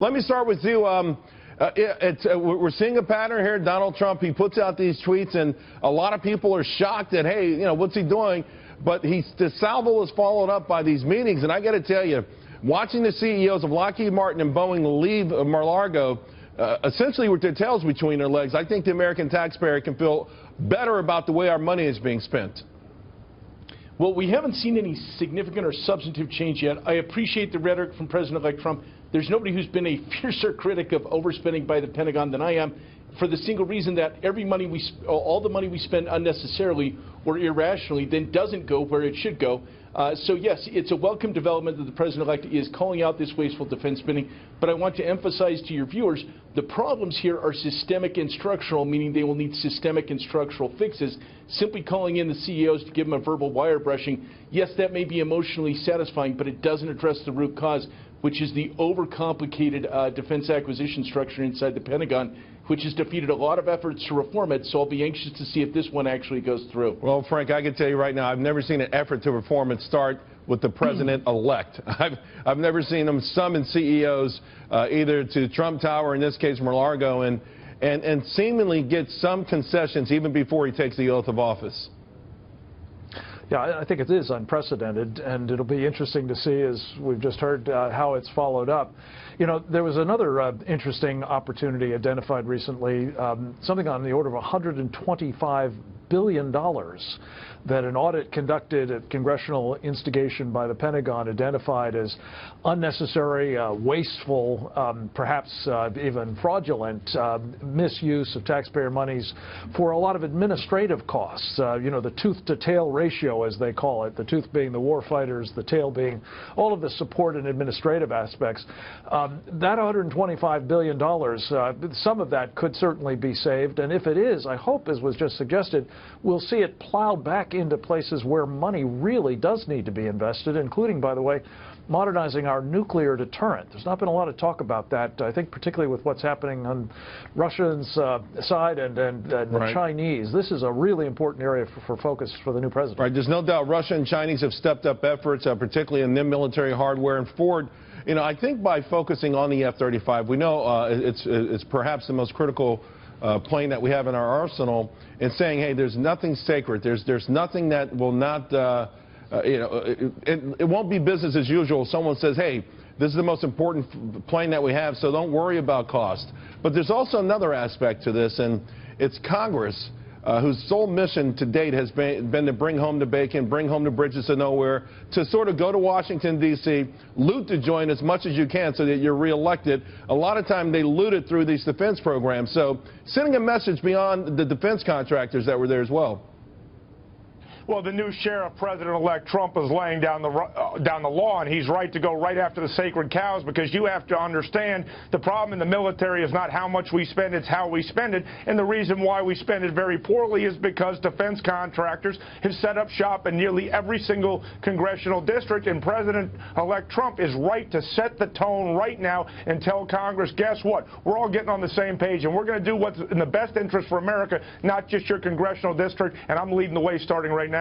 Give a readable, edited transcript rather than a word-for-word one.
Let me start with you. We're seeing a pattern here. Donald Trump, he puts out these tweets, and a lot of people are shocked that, hey, what's he doing? But the salvo is followed up by these meetings. And I got to tell you, watching the CEOs of Lockheed Martin and Boeing leave Mar-a-Lago, essentially with their tails between their legs, I think the American taxpayer can feel better about the way our money is being spent. Well, we haven't seen any significant or substantive change yet. I appreciate the rhetoric from President-elect Trump. There's nobody who's been a fiercer critic of overspending by the Pentagon than I am, for the single reason that all the money we spend unnecessarily or irrationally then doesn't go where it should go. So yes, it's a welcome development that the President-elect is calling out this wasteful defense spending, but I want to emphasize to your viewers, the problems here are systemic and structural, meaning they will need systemic and structural fixes. Simply calling in the CEOs to give them a verbal wire brushing, yes, that may be emotionally satisfying, but it doesn't address the root cause, which is the overcomplicated defense acquisition structure inside the Pentagon, which has defeated a lot of efforts to reform it, so I'll be anxious to see if this one actually goes through. Well, Frank, I can tell you right now, I've never seen an effort to reform it start with the president-elect. I've never seen them summon CEOs either to Trump Tower, in this case Mar-a-Lago, and seemingly get some concessions even before he takes the oath of office. Yeah, I think it is unprecedented, and it'll be interesting to see, as we've just heard, how it's followed up. There was another interesting opportunity identified recently, something on the order of $125 billion that an audit conducted at congressional instigation by the Pentagon identified as unnecessary, wasteful, perhaps even fraudulent misuse of taxpayer monies for a lot of administrative costs. The tooth-to-tail ratio, as they call it, the tooth being the war fighters, the tail being all of the support and administrative aspects. That $125 billion, some of that could certainly be saved, and if it is, I hope, as was just suggested, we'll see it plowed back into places where money really does need to be invested, including, by the way, modernizing our nuclear deterrent. There's not been a lot of talk about that, I think, particularly with what's happening on Russia's side and the Chinese. This is a really important area for focus for the new president. Right. There's no doubt Russia and Chinese have stepped up efforts, particularly in their military hardware. And Ford, I think by focusing on the F-35, we know it's perhaps the most critical plane that we have in our arsenal, and saying, hey, there's nothing sacred. There's nothing that will not, it won't be business as usual. Someone says, hey, this is the most important plane that we have, so don't worry about cost. But there's also another aspect to this, and it's Congress, whose sole mission to date has been to bring home the bacon, bring home the bridges to nowhere, to sort of go to Washington, D.C., loot the joint as much as you can so that you're reelected. A lot of time they loot it through these defense programs. So sending a message beyond the defense contractors that were there as well. Well, the new sheriff, President-elect Trump, is laying down the law, and he's right to go right after the sacred cows, because you have to understand the problem in the military is not how much we spend, it's how we spend it. And the reason why we spend it very poorly is because defense contractors have set up shop in nearly every single congressional district, and President-elect Trump is right to set the tone right now and tell Congress, guess what? We're all getting on the same page, and we're going to do what's in the best interest for America, not just your congressional district, and I'm leading the way starting right now.